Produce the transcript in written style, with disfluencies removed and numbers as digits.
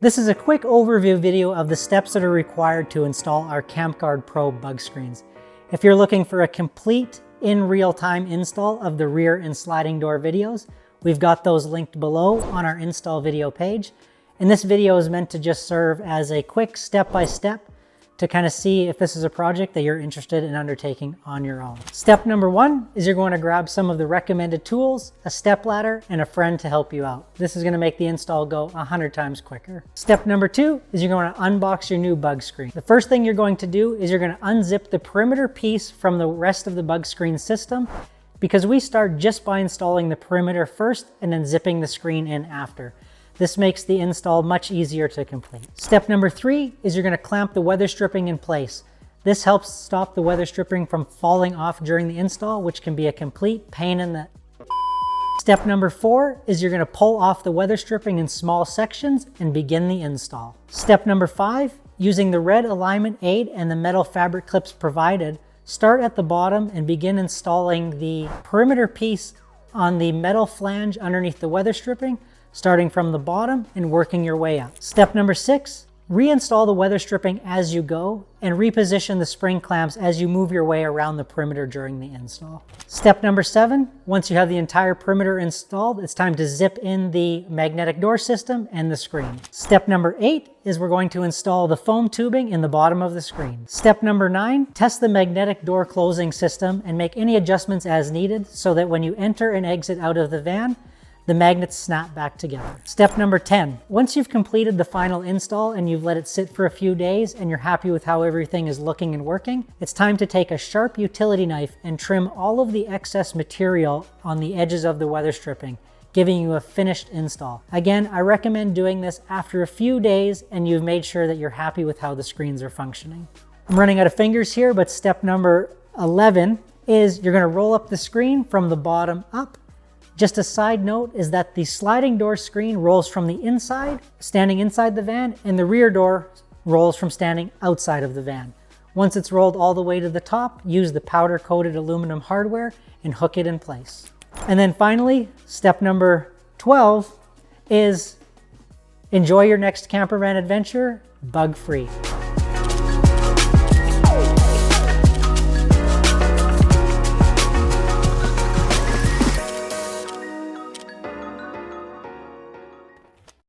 This is a quick overview video of the steps that are required to install our CampGuard Pro Bug Screens. If you're looking for a complete in real-time install of the rear and sliding door videos, we've got those linked below on our install video page. And this video is meant to just serve as a quick step-by-step to kind of see if this is a project that you're interested in undertaking on your own. Step number one is you're going to grab some of the recommended tools, a step ladder, and a friend to help you out. This is going to make the install go 100 times quicker. Step number two is you're going to unbox your new bug screen. The first thing you're going to do is you're going to unzip the perimeter piece from the rest of the bug screen system, because we start just by installing the perimeter first and then zipping the screen in after. This makes the install much easier to complete. Step number three is you're going to clamp the weather stripping in place. This helps stop the weather stripping from falling off during the install, which can be a complete pain in the... Step number four is you're going to pull off the weather stripping in small sections and begin the install. Step number five, using the red alignment aid and the metal fabric clips provided, start at the bottom and begin installing the perimeter piece on the metal flange underneath the weather stripping, starting from the bottom and working your way up. Step number six, reinstall the weather stripping as you go and reposition the spring clamps as you move your way around the perimeter during the install. Step number seven, once you have the entire perimeter installed, it's time to zip in the magnetic door system and the screen. Step number eight is we're going to install the foam tubing in the bottom of the screen. Step number nine, test the magnetic door closing system and make any adjustments as needed so that when you enter and exit out of the van, the magnets snap back together. Step number 10, once you've completed the final install and you've let it sit for a few days and you're happy with how everything is looking and working, it's time to take a sharp utility knife and trim all of the excess material on the edges of the weather stripping, giving you a finished install. Again, I recommend doing this after a few days and you've made sure that you're happy with how the screens are functioning. I'm running out of fingers here, but step number 11 is you're going to roll up the screen from the bottom up. Just a side note is that the sliding door screen rolls from the inside, standing inside the van, and the rear door rolls from standing outside of the van. Once it's rolled all the way to the top, use the powder-coated aluminum hardware and hook it in place. And then finally, step number 12 is enjoy your next camper van adventure bug-free.